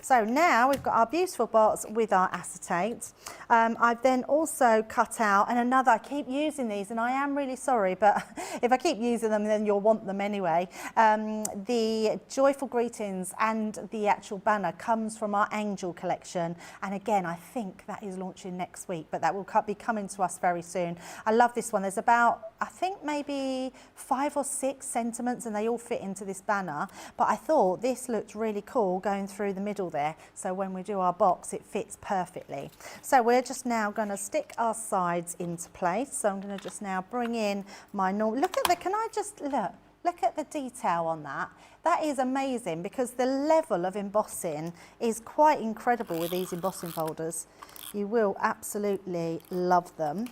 So now we've got our beautiful box with our acetate. I've then also cut out, and another, I keep using these and I am really sorry, but if I keep using them then you'll want them anyway. The Joyful Greetings and the actual banner comes from our Angel collection, and again I think that is launching next week, but that will be coming to us very soon. I love this one. There's about, I think maybe 5 or 6 sentiments and they all fit into this banner, but I thought this looked really cool going through the middle there, so when we do our box it fits perfectly. So we're just now going to stick our sides into place. So I'm going to just now bring in my normal, look at the, can I just look at the detail on that. That is amazing because the level of embossing is quite incredible with these embossing folders. You will absolutely love them.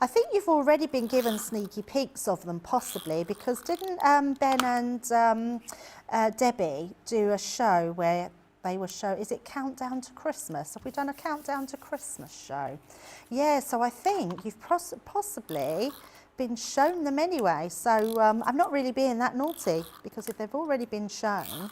I think you've already been given sneaky peeks of them possibly, because didn't Ben and Debbie do a show where they were is it Countdown to Christmas? Have we done a Countdown to Christmas show? Yeah, so I think you've possibly been shown them anyway. So I'm not really being that naughty because if they've already been shown,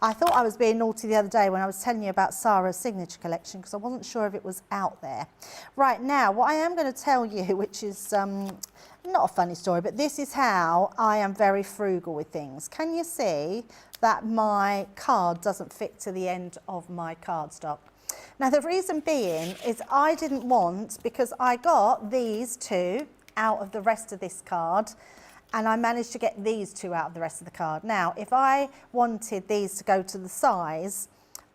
I thought I was being naughty the other day when I was telling you about Sarah's signature collection because I wasn't sure if it was out there. Right now, what I am going to tell you, which is not a funny story, but this is how I am very frugal with things. Can you see that my card doesn't fit to the end of my cardstock? Now the reason being is I didn't want, because I got these two out of the rest of this card and I managed to get these two out of the rest of the card. Now if I wanted these to go to the size,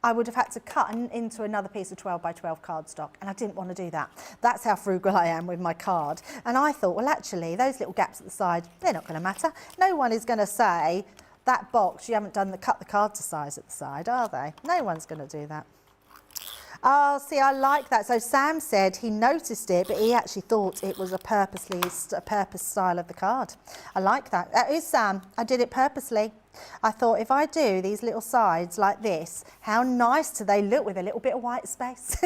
I would have had to cut into another piece of 12 by 12 cardstock, and I didn't want to do that. That's how frugal I am with my card. And I thought, well actually those little gaps at the side, they're not going to matter. No one is going to say, that box, you haven't done cut the card to size at the side, are they? No one's going to do that. Oh, see, I like that. So Sam said he noticed it, but he actually thought it was a purpose style of the card. I like that. That is Sam. I did it purposely. I thought if I do these little sides like this, how nice do they look with a little bit of white space?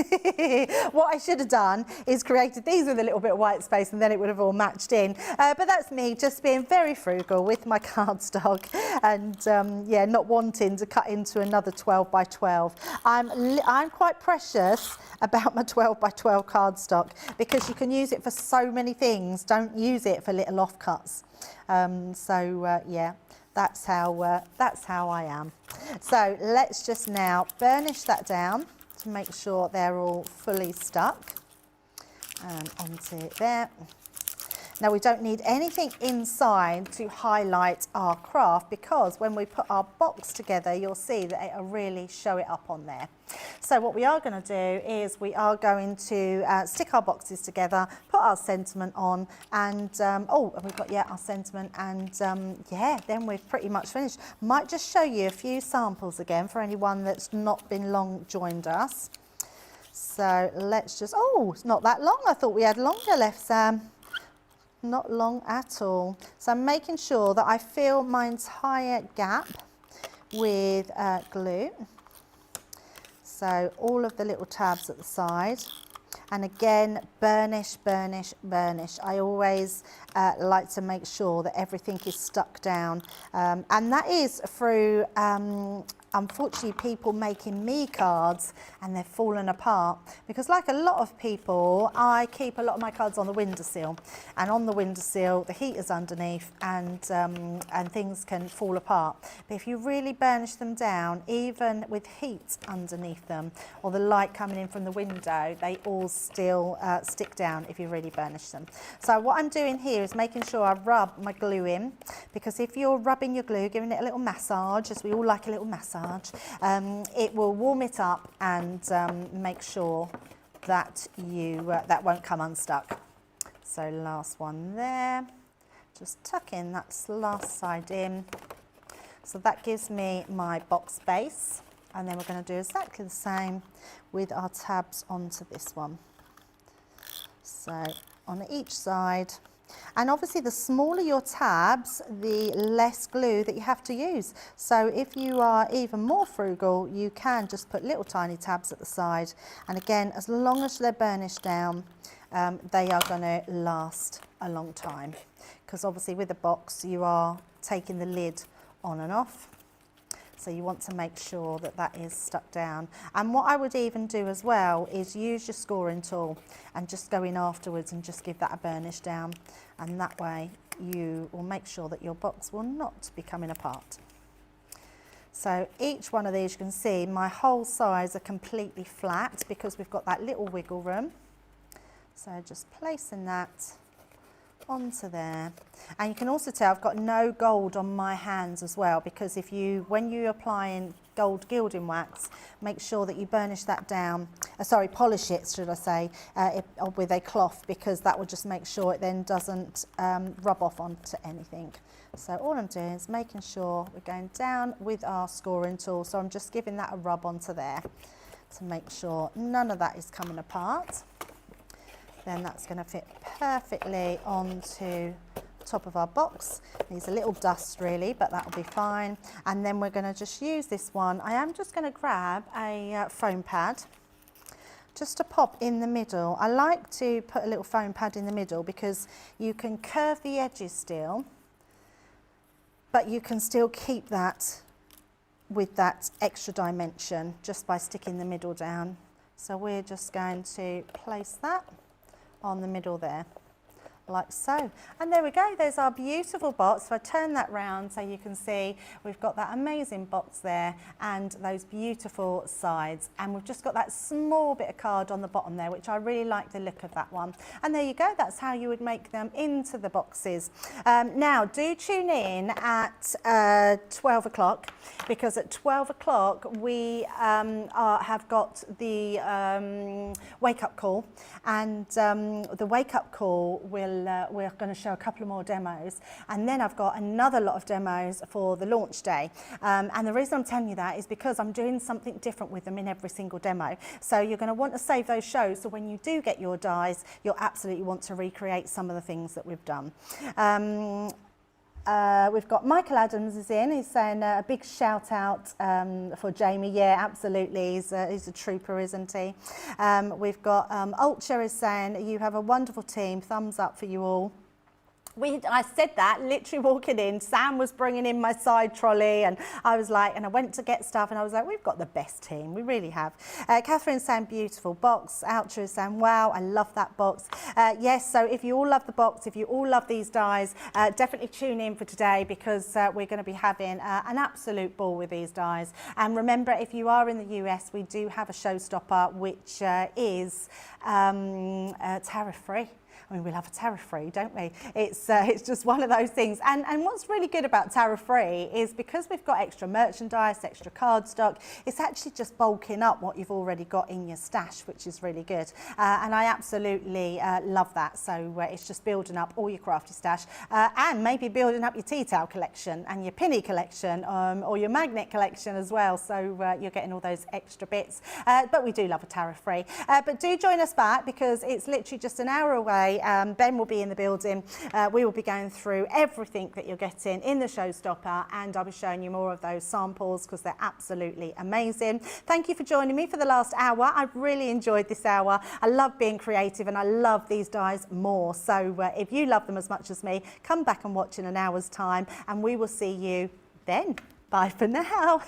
What I should have done is created these with a little bit of white space and then it would have all matched in. But that's me just being very frugal with my cardstock and yeah, not wanting to cut into another 12 by 12. I'm quite precious about my 12 by 12 cardstock because you can use it for so many things. Don't use it for little offcuts. Yeah. That's how I am. So let's just now burnish that down to make sure they're all fully stuck onto there. Now we don't need anything inside to highlight our craft because when we put our box together, you'll see that it'll really show it up on there. So what we are going to do is we are going to stick our boxes together, put our sentiment on and, we've got, our sentiment and then we've pretty much finished. Might just show you a few samples again for anyone that's not been long joined us. So let's just, it's not that long. I thought we had longer left, Sam. Not long at all. So I'm making sure that I fill my entire gap with glue. So all of the little tabs at the side. And again, burnish, burnish, burnish. I always like to make sure that everything is stuck down. And that is through, unfortunately, people making me cards and they've fallen apart. Because like a lot of people, I keep a lot of my cards on the windowsill. And on the windowsill, the heat is underneath and things can fall apart. But if you really burnish them down, even with heat underneath them, or the light coming in from the window, they all still stick down if you really burnish them. So what I'm doing here is making sure I rub my glue in, because if you're rubbing your glue, giving it a little massage, as we all like a little massage, it will warm it up and make sure that that won't come unstuck. So last one there, just tuck in that last side in. So that gives me my box base. And then we're going to do exactly the same with our tabs onto this one. So on each side. And obviously the smaller your tabs, the less glue that you have to use. So if you are even more frugal, you can just put little tiny tabs at the side. And again, as long as they're burnished down, they are going to last a long time. Because obviously with the box, you are taking the lid on and off. So you want to make sure that that is stuck down. And what I would even do as well is use your scoring tool and just go in afterwards and just give that a burnish down. And that way you will make sure that your box will not be coming apart. So each one of these, you can see my whole sides are completely flat because we've got that little wiggle room. So just placing that onto there. And you can also tell I've got no gold on my hands as well, because when you're applying gold gilding wax, make sure that you burnish that down, polish it, should I say, with a cloth, because that will just make sure it then doesn't rub off onto anything. So all I'm doing is making sure we're going down with our scoring tool. So I'm just giving that a rub onto there to make sure none of that is coming apart. Then that's going to fit perfectly onto top of our box. Needs a little dust really, but that'll be fine. And then we're going to just use this one. I am just going to grab a foam pad just to pop in the middle. I like to put a little foam pad in the middle because you can curve the edges still, but you can still keep that with that extra dimension just by sticking the middle down. So we're just going to place that on the middle there, like so. And there we go, there's our beautiful box. So I turn that round so you can see we've got that amazing box there and those beautiful sides. And we've just got that small bit of card on the bottom there, which I really like the look of that one. And there you go, that's how you would make them into the boxes. Now, do tune in at 12 o'clock, because at 12 o'clock we have got the wake-up call. And the wake-up call we're going to show a couple of more demos, and then I've got another lot of demos for the launch day. And the reason I'm telling you that is because I'm doing something different with them in every single demo. So you're going to want to save those shows, so when you do get your dies, you'll absolutely want to recreate some of the things that we've done. We've got Michael Adams is in. He's saying a big shout out for Jamie. Yeah, absolutely. He's a trooper, isn't he? We've got Ultra is saying you have a wonderful team. Thumbs up for you all. I said that literally walking in. Sam was bringing in my side trolley, and I was like, and I went to get stuff, and I was like, we've got the best team. We really have. Catherine's saying beautiful box. Outra is saying, wow, I love that box. Yes, so if you all love the box, if you all love these dies, definitely tune in for today, because we're going to be having an absolute ball with these dies. And remember, if you are in the US, we do have a showstopper, which is tariff-free. I mean, we'll have a tariff-free, don't we? It's just one of those things. And what's really good about tariff-free is because we've got extra merchandise, extra card stock, it's actually just bulking up what you've already got in your stash, which is really good. And I absolutely love that. So it's just building up all your crafty stash and maybe building up your tea towel collection and your pinny collection or your magnet collection as well. So you're getting all those extra bits. But we do love a tariff-free. But do join us back, because it's literally just an hour away. Ben will be in the building. We will be going through everything that you're getting in the showstopper, and I'll be showing you more of those samples because they're absolutely amazing. Thank you for joining me for the last hour. I've really enjoyed this hour. I love being creative, and I love these dies more. So if you love them as much as me, come back and watch in an hour's time, and we will see you then. Bye for now.